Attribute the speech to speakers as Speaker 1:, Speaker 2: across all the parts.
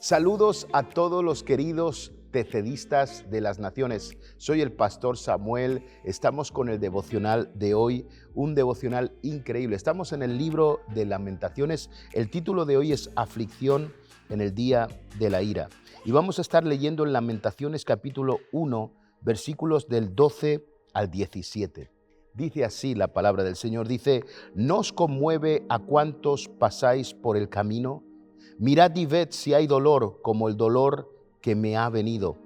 Speaker 1: Saludos a todos los queridos tecedistas de las naciones. Soy el pastor Samuel. Estamos con el devocional de hoy, un devocional increíble. Estamos en el libro de Lamentaciones. El título de hoy es Aflicción en el día de la ira. Y vamos a estar leyendo en Lamentaciones capítulo 1, versículos del 12 al 17. Dice así la palabra del Señor, dice: ¿No os conmueve a cuantos pasáis por el camino? Mirad y ved si hay dolor como el dolor que me ha venido,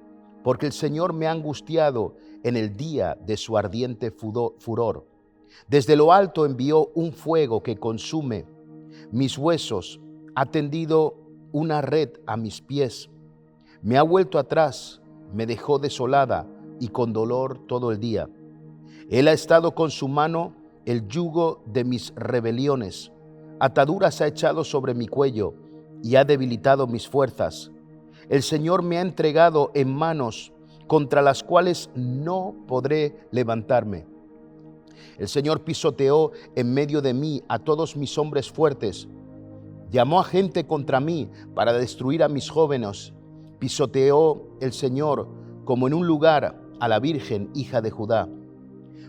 Speaker 1: porque el Señor me ha angustiado en el día de su ardiente furor. Desde lo alto envió un fuego que consume mis huesos, ha tendido una red a mis pies, me ha vuelto atrás, me dejó desolada y con dolor todo el día. Él ha estado con su mano el yugo de mis rebeliones, ataduras ha echado sobre mi cuello y ha debilitado mis fuerzas. El Señor me ha entregado en manos contra las cuales no podré levantarme. El Señor pisoteó en medio de mí a todos mis hombres fuertes. Llamó a gente contra mí para destruir a mis jóvenes. Pisoteó el Señor como en un lugar a la Virgen, hija de Judá.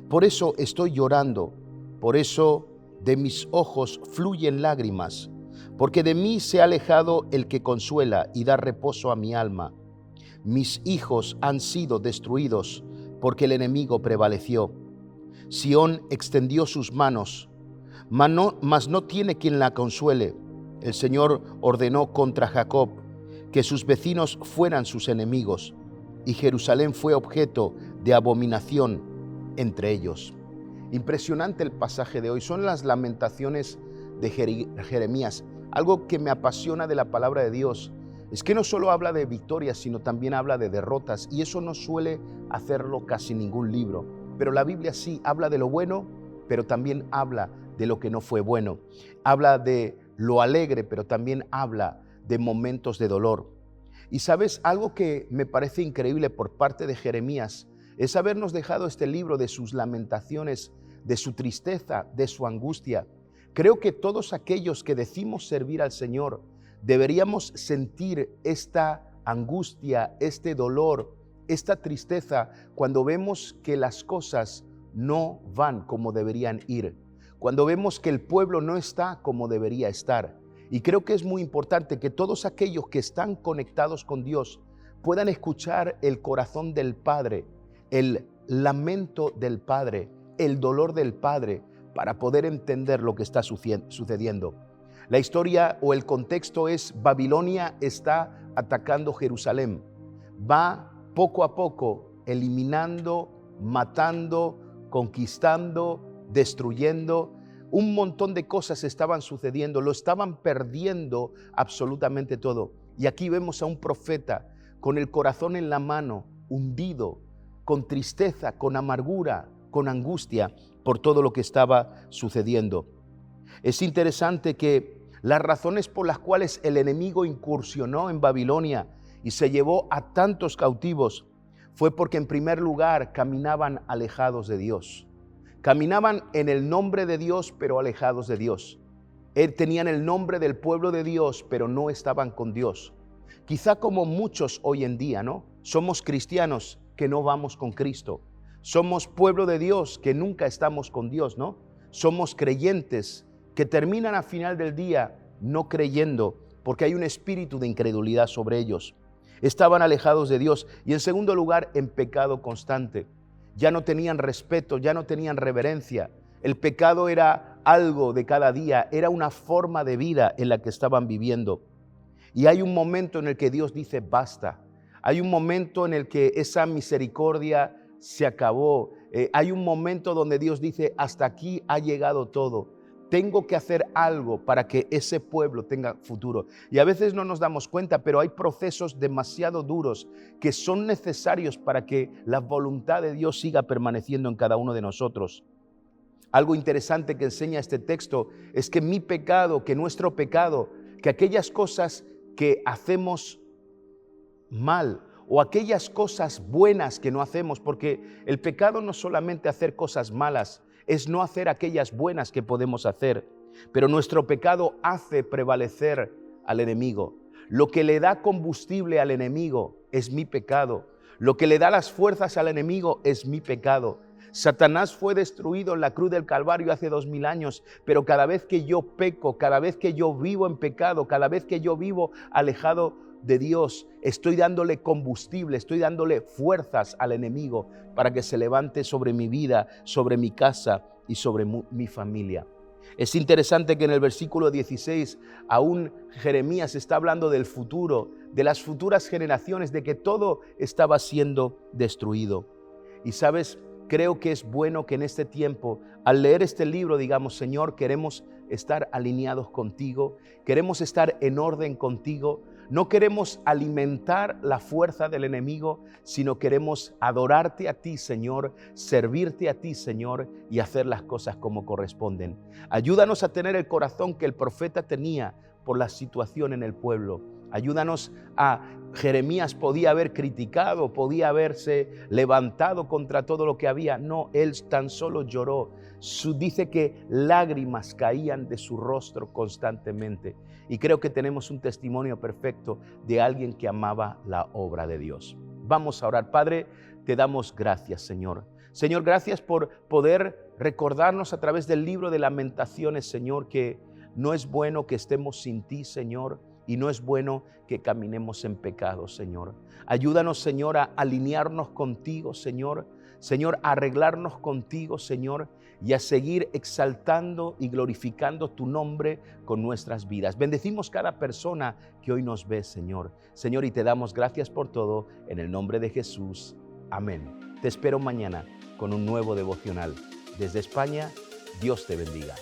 Speaker 1: Por eso estoy llorando, por eso de mis ojos fluyen lágrimas, porque de mí se ha alejado el que consuela y da reposo a mi alma. Mis hijos han sido destruidos porque el enemigo prevaleció. Sión extendió sus manos, mas no tiene quien la consuele. El Señor ordenó contra Jacob que sus vecinos fueran sus enemigos, y Jerusalén fue objeto de abominación entre ellos. Impresionante el pasaje de hoy. Son las lamentaciones de Jeremías. Algo que me apasiona de la palabra de Dios es que no solo habla de victorias, sino también habla de derrotas, y eso no suele hacerlo casi ningún libro. Pero la Biblia sí habla de lo bueno, pero también habla de lo que no fue bueno. Habla de lo alegre, pero también habla de momentos de dolor. Y sabes, algo que me parece increíble por parte de Jeremías es habernos dejado este libro de sus lamentaciones, de su tristeza, de su angustia. Creo que todos aquellos que decimos servir al Señor deberíamos sentir esta angustia, este dolor, esta tristeza cuando vemos que las cosas no van como deberían ir, cuando vemos que el pueblo no está como debería estar. Y creo que es muy importante que todos aquellos que están conectados con Dios puedan escuchar el corazón del Padre, el lamento del Padre, el dolor del Padre, para poder entender lo que está sucediendo. La historia o el contexto es: Babilonia está atacando Jerusalén. Va poco a poco eliminando, matando, conquistando, destruyendo. Un montón de cosas estaban sucediendo, lo estaban perdiendo absolutamente todo. Y aquí vemos a un profeta con el corazón en la mano, hundido, con tristeza, con amargura, con angustia por todo lo que estaba sucediendo. Es interesante que las razones por las cuales el enemigo incursionó en Babilonia y se llevó a tantos cautivos fue porque, en primer lugar, caminaban alejados de Dios. Caminaban en el nombre de Dios, pero alejados de Dios. Tenían el nombre del pueblo de Dios, pero no estaban con Dios. Quizá como muchos hoy en día, ¿no? Somos cristianos que no vamos con Cristo. Somos pueblo de Dios que nunca estamos con Dios, ¿no? Somos creyentes que terminan al final del día no creyendo porque hay un espíritu de incredulidad sobre ellos. Estaban alejados de Dios y, en segundo lugar, en pecado constante. Ya no tenían respeto, ya no tenían reverencia. El pecado era algo de cada día, era una forma de vida en la que estaban viviendo. Y hay un momento en el que Dios dice basta. Hay un momento en el que esa misericordia se acabó. Hay un momento donde Dios dice: hasta aquí ha llegado todo. Tengo que hacer algo para que ese pueblo tenga futuro. Y a veces no nos damos cuenta, pero hay procesos demasiado duros que son necesarios para que la voluntad de Dios siga permaneciendo en cada uno de nosotros. Algo interesante que enseña este texto es que mi pecado, que nuestro pecado, que aquellas cosas que hacemos mal o aquellas cosas buenas que no hacemos, porque el pecado no es solamente hacer cosas malas, es no hacer aquellas buenas que podemos hacer, pero nuestro pecado hace prevalecer al enemigo. Lo que le da combustible al enemigo es mi pecado. Lo que le da las fuerzas al enemigo es mi pecado. Satanás fue destruido en la cruz del Calvario hace 2000 años, pero cada vez que yo peco, cada vez que yo vivo en pecado, cada vez que yo vivo alejado de Dios, estoy dándole combustible, estoy dándole fuerzas al enemigo para que se levante sobre mi vida, sobre mi casa y sobre mi familia. Es interesante que en el versículo 16 aún Jeremías está hablando del futuro, de las futuras generaciones, de que todo estaba siendo destruido. Y sabes, creo que es bueno que en este tiempo, al leer este libro, digamos: Señor, queremos estar alineados contigo, queremos estar en orden contigo. No queremos alimentar la fuerza del enemigo, sino queremos adorarte a ti, Señor, servirte a ti, Señor, y hacer las cosas como corresponden. Ayúdanos a tener el corazón que el profeta tenía por la situación en el pueblo. Ayúdanos Jeremías podía haber criticado, podía haberse levantado contra todo lo que había. No, él tan solo lloró. Dice que lágrimas caían de su rostro constantemente. Y creo que tenemos un testimonio perfecto de alguien que amaba la obra de Dios. Vamos a orar. Padre, te damos gracias, Señor. Señor, gracias por poder recordarnos a través del libro de Lamentaciones, Señor, que no es bueno que estemos sin ti, Señor, y no es bueno que caminemos en pecado, Señor. Ayúdanos, Señor, a alinearnos contigo, Señor. Señor, a arreglarnos contigo, Señor, y a seguir exaltando y glorificando tu nombre con nuestras vidas. Bendecimos cada persona que hoy nos ve, Señor. Señor, y te damos gracias por todo, en el nombre de Jesús. Amén. Te espero mañana con un nuevo devocional. Desde España, Dios te bendiga.